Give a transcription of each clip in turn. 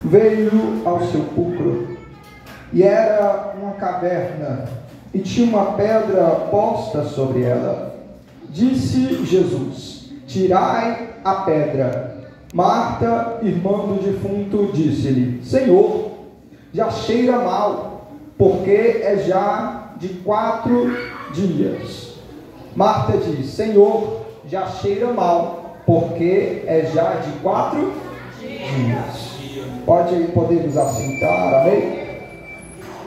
veio ao sepulcro, e era uma caverna, e tinha uma pedra posta sobre ela. Disse Jesus: tirai a pedra. Marta, irmã do defunto, disse-lhe: Senhor, já cheira mal, porque é já de 4 dias. Marta diz: Senhor, já cheira mal, porque é já de 4 dias. Podemos assentar, amém?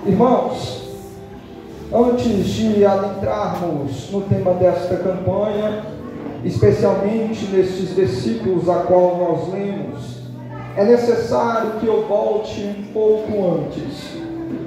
Irmãos, antes de adentrarmos no tema desta campanha, especialmente nesses versículos a qual nós lemos, é necessário que eu volte um pouco antes,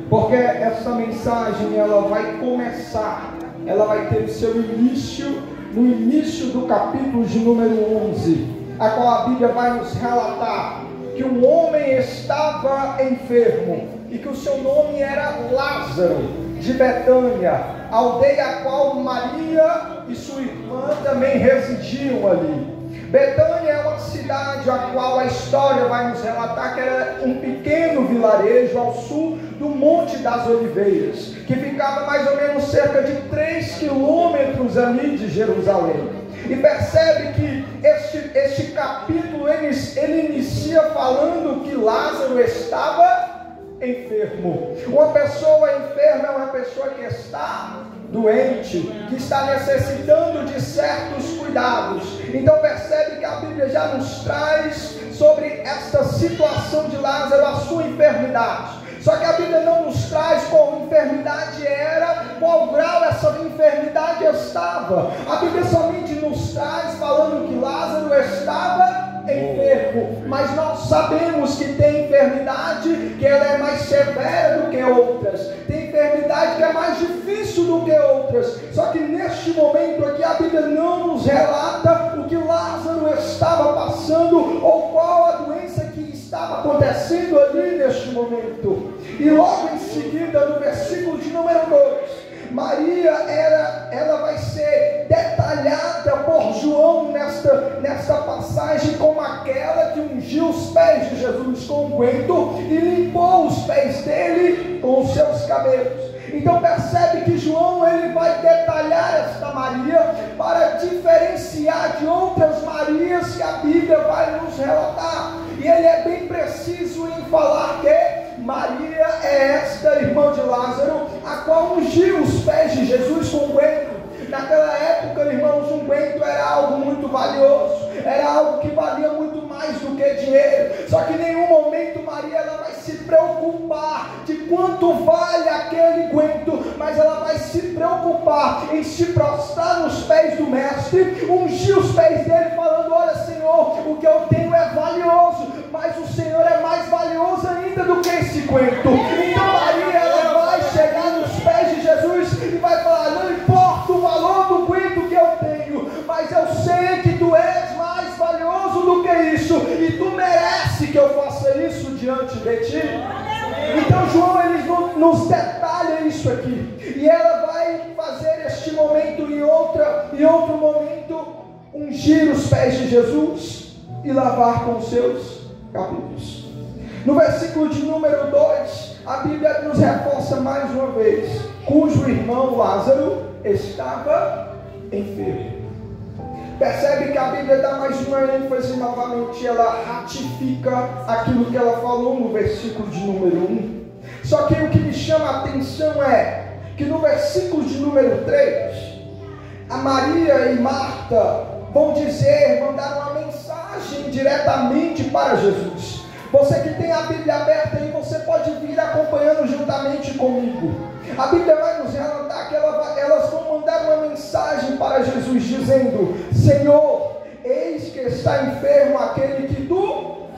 porque essa mensagem ela vai começar, ela vai ter seu início no início do capítulo de número 11, a qual a Bíblia vai nos relatar que um homem estava enfermo e que o seu nome era Lázaro, de Betânia, aldeia a qual Maria e sua irmã também residiam ali. Betânia é uma cidade a qual a história vai nos relatar que era um pequeno vilarejo ao sul do Monte das Oliveiras, que ficava mais ou menos cerca de 3 quilômetros ali de Jerusalém. E percebe que este capítulo ele inicia falando que Lázaro estava enfermo. Uma pessoa enferma é uma pessoa que está doente, que está necessitando de certos cuidados. Então percebe que a Bíblia já nos traz sobre esta situação de Lázaro, a sua enfermidade. Só que a Bíblia não nos traz qual enfermidade era, qual grau essa enfermidade estava. A Bíblia somente nos traz falando que Lázaro estava enfermo, mas nós sabemos que tem enfermidade que ela é mais severa do que outras, tem enfermidade que é mais difícil do que outras. Só que neste momento aqui a Bíblia não nos relata o que Lázaro estava passando ou qual a doença que estava acontecendo ali neste momento. E logo em seguida, no versículo de número 2, Maria, ela vai ser detalhada por João nesta passagem como aquela que ungiu os pés de Jesus com unguento e limpou os pés dele com os seus cabelos. Então percebe que João ele vai detalhar esta Maria para diferenciar de outras Marias que a Bíblia vai nos relatar. E ele é bem preciso em falar que Maria é esta irmã de Lázaro, a qual ungiu os pés de Jesus com unguento. Naquela época, irmãos, o unguento era algo muito valioso, era algo que valia muito mais do que dinheiro. Só que em nenhum momento Maria ela vai se preocupar de quanto vale aquele unguento, mas ela vai se preocupar em se prostrar nos pés do mestre, ungir os pés dele, falando: olha, Senhor, o que eu tenho é valioso, mas o Senhor é mais valioso ainda do que esse unguento. Então Maria ela vai chegar nos pés de Jesus e vai falar: não importa o valor do unguento que eu tenho, mas eu sei que tu és mais valioso do que isso, e tu merece que eu faça isso diante de ti. Então João ele nos detalha isso aqui, e ela vai fazer este momento e outro momento, ungir os pés de Jesus e lavar com os seus cabelos. No versículo de número 2, a Bíblia nos reforça mais uma vez, cujo irmão Lázaro estava enfermo. Percebe que a Bíblia dá mais uma ênfase novamente, ela ratifica aquilo que ela falou no versículo de número 1. Só que o que me chama a atenção é que no versículo de número 3, a Maria e Marta vão mandar uma mensagem diretamente para Jesus. Você que tem a Bíblia aberta aí, você pode vir acompanhando juntamente comigo. A Bíblia vai nos relatar que elas vão mandar uma mensagem para Jesus dizendo: Senhor, eis que está enfermo aquele que tu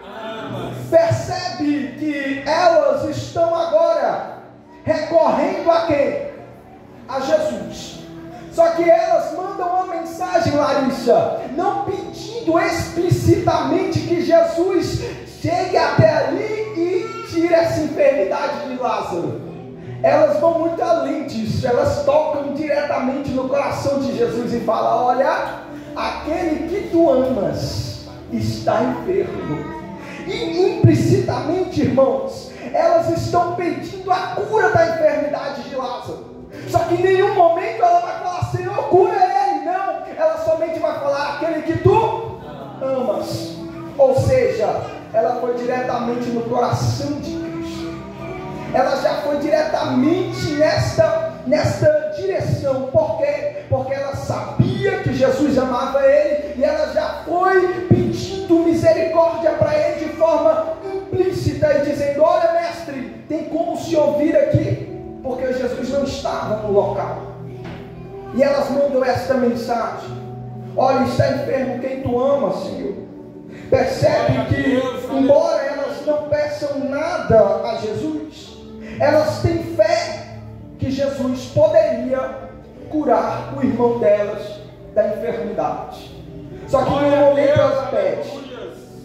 amas. Percebe que elas estão agora recorrendo a quem? A Jesus. Só que elas mandam uma mensagem, Larissa, não pedindo explicitamente que Jesus chegue até ali e tire essa enfermidade de Lázaro. Elas vão muito além disso, elas tocam diretamente no coração de Jesus e falam: olha, aquele que tu amas está enfermo. E implicitamente, irmãos, elas estão pedindo a cura da enfermidade de Lázaro. Só que em nenhum momento ela vai falar, Senhor, cura ele. Não, ela somente vai falar, aquele que tu amas. Ou seja, ela foi diretamente no coração de Cristo. Ela já foi diretamente nesta direção. Por quê? Porque ela sabia que Jesus amava ele, e ela já foi pedindo misericórdia para ele de forma implícita e dizendo, olha, mestre, tem como se ouvir aqui? Porque Jesus não estava no local. E elas mandam esta mensagem, olha, está enfermo quem tu amas, Senhor. Percebe que, embora elas não peçam nada a Jesus, elas têm fé que Jesus poderia curar o irmão delas da enfermidade. Só que no momento elas pedem.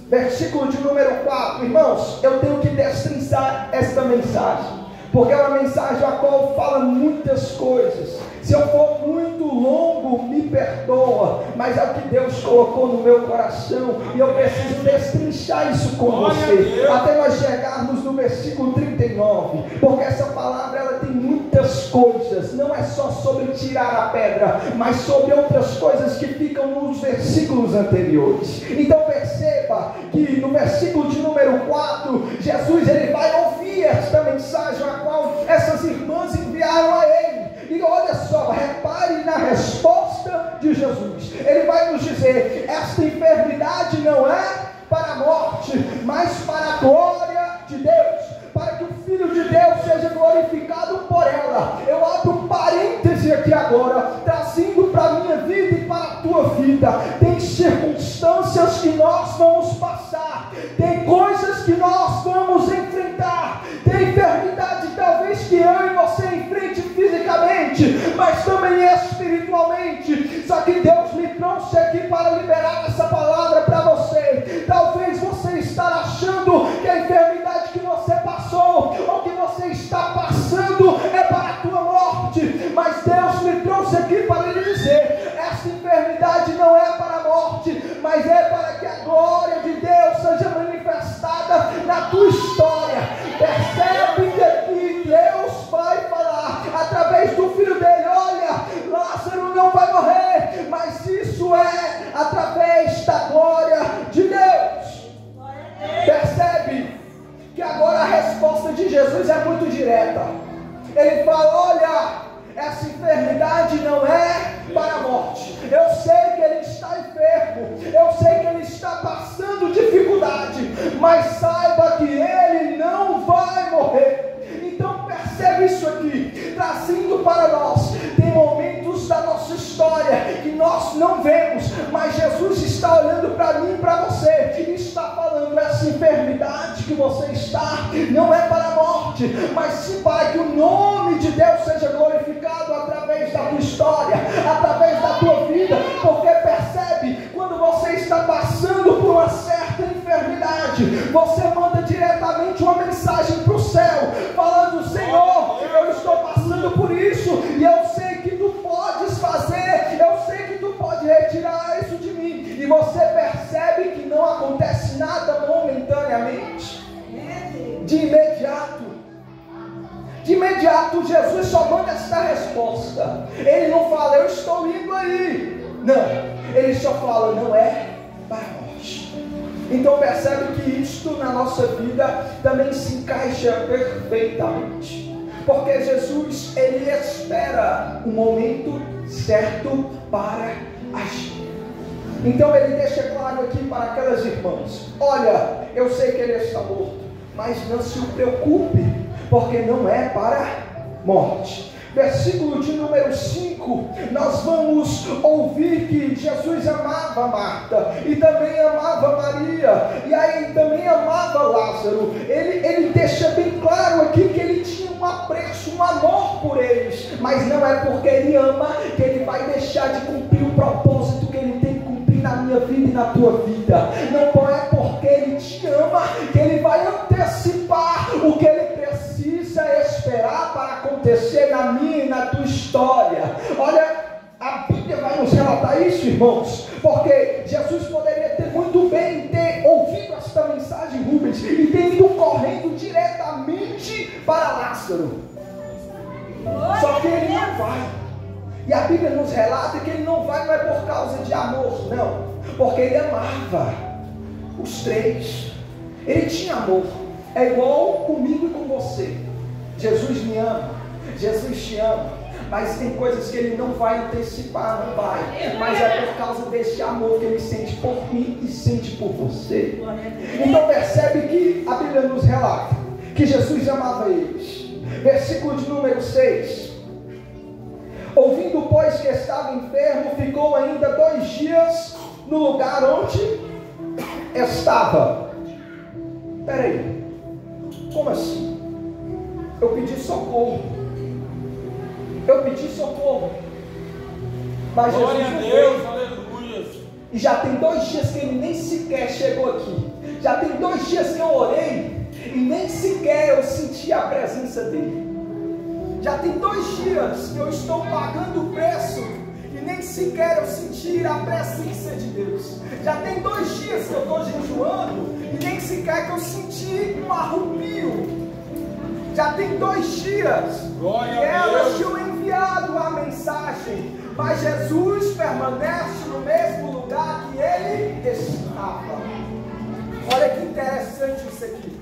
Versículo de número 4, irmãos, eu tenho que destrinçar esta mensagem, porque é uma mensagem a qual fala muitas coisas. Se eu for muito longo, me perdoa, mas é o que Deus colocou no meu coração, e eu preciso destrinchar isso com você, até nós chegarmos no versículo 39, porque essa palavra ela tem muitas coisas, não é só sobre tirar a pedra, mas sobre outras coisas que ficam nos versículos anteriores. Então perceba que no versículo de número 4, Jesus ele vai ouvir esta mensagem a qual essas irmãs enviaram a ele. E olha só, repare na resposta de Jesus. Ele vai nos dizer, esta enfermidade não é para a morte, mas para a glória de Deus, para que o Filho de Deus seja glorificado por ela. Eu abro um parêntese aqui agora, trazendo para a minha vida e para a tua vida. Tem circunstâncias que nós vamos passar, tem coisas que nós vamos enfrentar, tem enfermidade talvez que eu e você enfrente fisicamente, mas também espiritualmente. Só que Deus me trouxe aqui para liberar essa palavra para você. Talvez você está achando que a enfermidade que você passou, ou que você está passando, é para a tua morte, mas Deus me trouxe aqui para lhe dizer, essa enfermidade não é para a morte, mas é para que a glória de Deus seja manifestada na tua história. Percebe que aqui Deus vai falar através do Filho dele, olha, Lázaro não vai morrer, mas isso é através da glória de Deus. Percebe que agora a resposta de Jesus é muito direta. Ele fala, olha, essa enfermidade não é para a morte. Eu sei que ele está enfermo, eu sei que ele está passando dificuldade, mas saiba que ele não vai morrer. Então percebe isso aqui, trazendo para nós. Tem momentos da nossa história que nós não vemos, mas Jesus está olhando para mim e para você, e está falando, essa enfermidade que você está, não é para a morte, mas sim para que o nome de Deus seja glorificado através da tua história, através da tua vida. Porque percebe, quando você está passando por uma certa enfermidade, você manda diretamente uma mensagem para o céu, falando, Senhor, eu estou passando por isso, e eu sei que tu podes fazer, eu sei que tu pode retirar isso de mim. E você percebe que não acontece nada momentaneamente. De imediato Jesus só manda essa resposta. Ele não fala, eu estou indo aí. Não, ele só fala, não é para a morte. Então percebe que isto na nossa vida também se encaixa perfeitamente, porque Jesus ele espera o momento certo para agir. Então ele deixa claro aqui para aquelas irmãs, olha, eu sei que ele está morto, mas não se preocupe, porque não é para a morte. Versículo de número 5, nós vamos ouvir que Jesus amava Marta, e também amava Maria, e aí também amava Lázaro. Ele deixa bem claro aqui que ele tinha um apreço, um amor por eles, mas não é porque ele ama que ele vai deixar de cumprir o propósito que ele tem que cumprir na minha vida e na tua vida. Não é porque ele te ama que ele vai antecipar o que ele precisa esperar para acontecer na minha e na tua história. Olha, a Bíblia vai nos relatar isso, irmãos, porque Jesus poderia ter muito bem ouvido esta mensagem de Rubens e tem ido correndo diretamente para Lázaro. Só que ele não vai. E a Bíblia nos relata que ele não vai, não é por causa de amor, não, porque ele amava os três. Ele tinha amor. É igual comigo e com você. Jesus me ama, Jesus te ama, mas tem coisas que ele não vai antecipar, não vai, mas é por causa desse amor que ele sente por mim e sente por você. Então percebe que a Bíblia nos relata que Jesus amava eles. Versículo de número 6: ouvindo, pois, que estava enfermo, ficou ainda 2 dias no lugar onde estava. Peraí, como assim? Eu pedi socorro, mas glória Jesus a não Deus, veio. aleluia. E já tem 2 dias que ele nem sequer chegou aqui. Já tem 2 dias que eu orei e nem sequer eu senti a presença dele. Já tem 2 dias que eu estou pagando o preço e nem sequer eu senti a presença de Deus. Já tem 2 dias que eu estou jejuando e nem sequer que eu senti um arrepio. Já tem 2 dias glória que a elas Deus. tinham enviado a mensagem, mas Jesus permanece no mesmo lugar que ele estava. Olha que interessante isso aqui.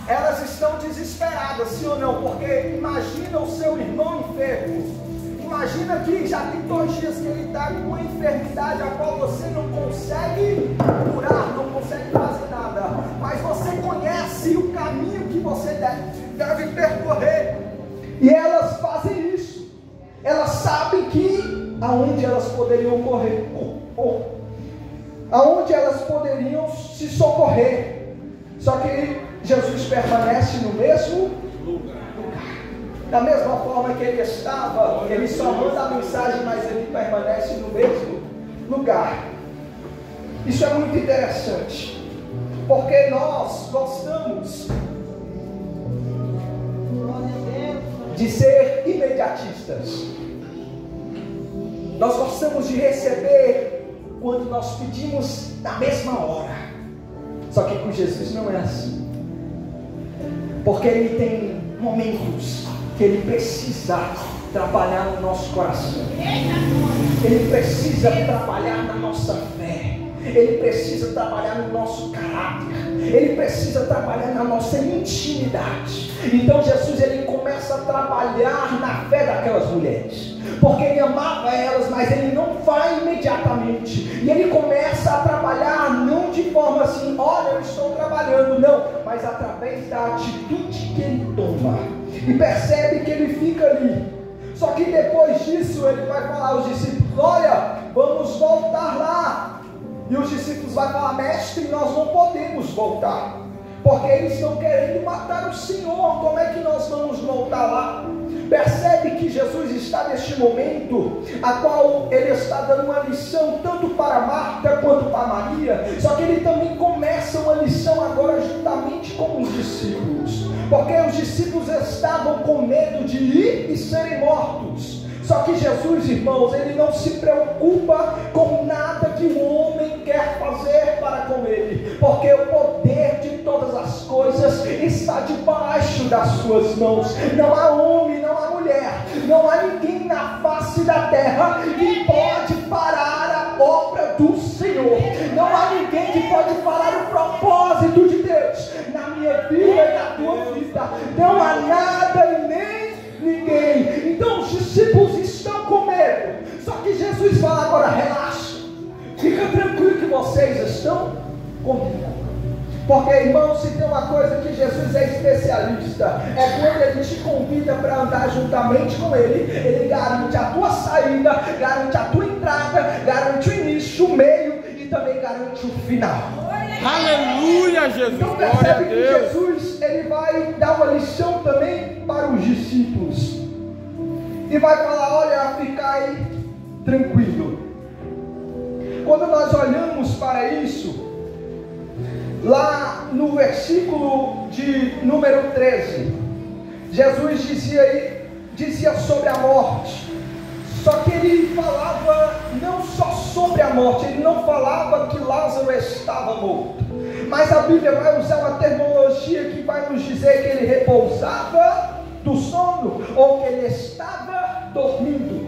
Elas estão desesperadas, sim ou não? Porque imagina o seu irmão enfermo. Imagina que já tem 2 dias que ele está com uma enfermidade a qual você não consegue curar, não consegue fazer nada. Mas você conhece o caminho que você deve percorrer. E elas fazem isso. Elas sabem que aonde elas poderiam correr, aonde elas poderiam se socorrer. Só que Jesus permanece no mesmo lugar. Da mesma forma que ele estava, ele só manda a mensagem, mas ele permanece no mesmo lugar. Isso é muito interessante, porque nós gostamos de ser imediatistas. Nós gostamos de receber quando nós pedimos na mesma hora. Só que com Jesus não é assim, porque ele tem momentos que ele precisa trabalhar no nosso coração, ele precisa trabalhar na nossa fé, ele precisa trabalhar no nosso caráter, ele precisa trabalhar na nossa intimidade. Então Jesus, ele começa a trabalhar na fé daquelas mulheres, porque ele amava elas, mas ele não vai imediatamente, e ele começa a trabalhar não de forma assim, olha, eu estou trabalhando, não, mas através da atitude que ele toma, e percebe que ele fica ali. Só que depois disso ele vai falar aos discípulos, olha, vamos voltar lá. E os discípulos vão falar, mestre, nós não podemos voltar, porque eles estão querendo matar o Senhor, como é que nós vamos voltar lá? Percebe que Jesus está neste momento, a qual ele está dando uma lição tanto para Marta quanto para Maria, só que ele também começa uma lição agora juntamente com os discípulos, porque os discípulos estavam com medo de ir e serem mortos. Só que Jesus, irmãos, ele não se preocupa com nada que o homem quer fazer para com ele, porque o poder de todas as coisas está debaixo das suas mãos. Não há homem, não há mulher, não há ninguém na face da terra que pode parar a obra do Senhor. Não há ninguém que pode parar o propósito de Deus na minha vida e na tua vida. Não há nada e nem ninguém. Então os discípulos estão com medo, só que Jesus fala agora, relaxa, fica tranquilo que vocês estão comigo. Porque, irmão, se tem uma coisa que Jesus é especialista, é quando ele te convida para andar juntamente com ele, ele garante a tua saída, garante a tua entrada, garante o início, o meio e também garante o final. Aleluia, Jesus, então glória a percebe que Deus. Jesus, ele vai dar uma lição também para os discípulos, e vai falar, olha, ficai tranquilo. Quando nós olhamos para isso, lá no versículo de número 13, Jesus dizia sobre a morte, só que ele falava não só sobre a morte, ele não falava que Lázaro estava morto, Mas a Bíblia vai usar uma terminologia que vai nos dizer que ele repousava do sono, ou que ele estava dormindo.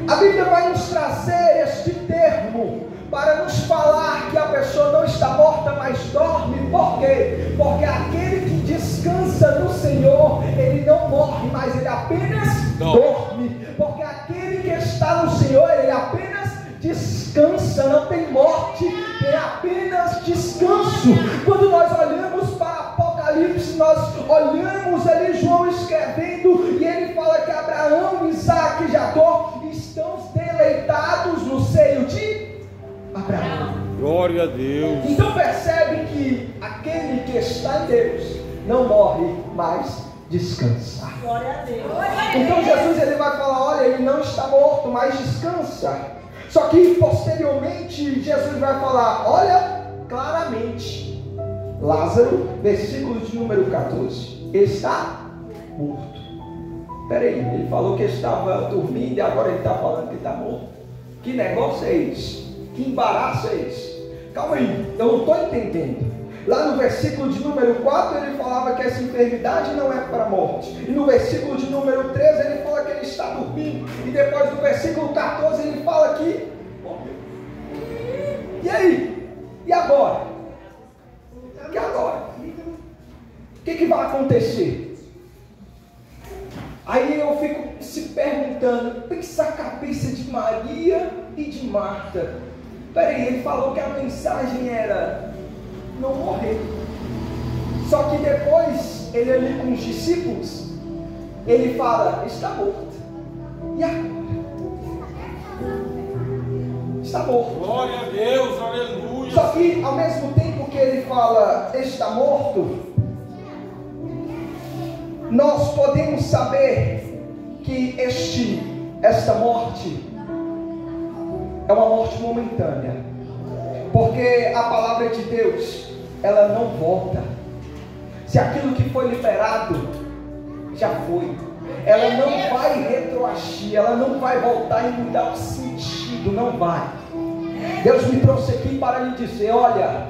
A Bíblia vai nos trazer este termo para nos falar que a pessoa não está morta, mas dorme. Por quê? Porque aquele que descansa no Senhor, ele não morre, mas ele apenas dorme. Porque aquele que está no Senhor, ele apenas descansa, não tem morte, tem apenas descanso. Quando nós olhamos para Apocalipse, nós olhamos ali João escrevendo, e ele fala que Abraão, Isaac e Jacó estão deleitados no seio de Abraão. Glória a Deus. Então percebe que aquele que está em Deus não morre, mas descansa. Glória a Deus. Então Jesus ele vai falar, olha, ele não está morto, mas descansa. Só que posteriormente Jesus vai falar, olha claramente, Lázaro, versículo de número 14, está morto. Peraí, ele falou que estava dormindo e agora ele está falando que está morto. Que negócio é esse? Que embaraço é esse? Calma aí, eu não estou entendendo. Lá no versículo de número 4 ele falava que essa enfermidade não é para a morte. E no versículo de número 13 ele fala que ele está dormindo. E depois no versículo 14 ele fala que morreu. E aí? E agora? E agora? O que vai acontecer? Aí eu fico se perguntando, pensa a cabeça de Maria e de Marta. Peraí, ele falou que a mensagem era não morrer. Só que depois, ele ali com os discípulos, ele fala, está morto. E agora? Está morto. Glória a Deus, aleluia. Só que ao mesmo tempo que ele fala, está morto, nós podemos saber que esta morte é uma morte momentânea, porque a palavra de Deus, ela não volta. Se aquilo que foi liberado já foi, ela não vai retroagir, ela não vai voltar e mudar o sentido, não vai. Deus me trouxe aqui para lhe dizer, olha,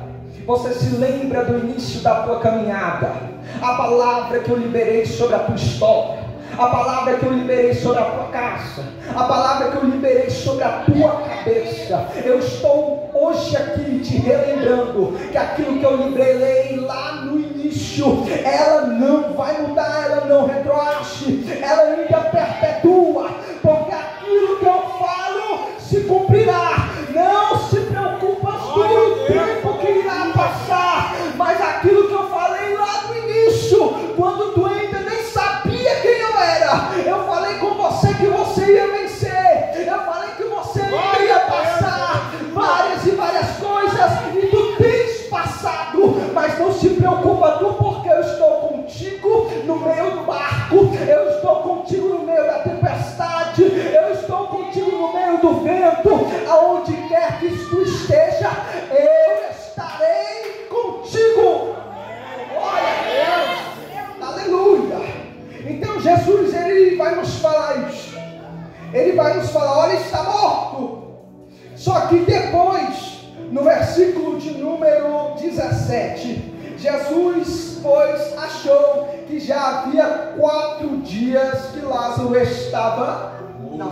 você se lembra do início da tua caminhada, a palavra que eu liberei sobre a tua história, a palavra que eu liberei sobre a tua casa, a palavra que eu liberei sobre a tua cabeça. Eu estou hoje aqui te relembrando que aquilo que eu liberei lá no início, ela não vai mudar, ela não retroage, ela ainda perpetua, porque aquilo que eu falo se cumprirá. Não se preocupa com o tempo que irá passar, mas aquilo que eu falei lá no início, quando tu ainda nem sabia quem eu era, eu falei com você que você ia vencer, eu falei que você ia passar várias e várias coisas, e tu tens passado, mas não se preocupa tu, porque eu estou contigo no meio do barco, eu estou contigo no meio da tempestade, eu estou contigo no meio do vento, aonde quer que tu esteja, eu estarei contigo. Glória a Deus, aleluia. Então Jesus, ele vai nos falar isso, ele vai nos falar, olha, está morto. Só que depois, no versículo de número 17, Jesus, pois, achou que já havia 4 dias que Lázaro estava na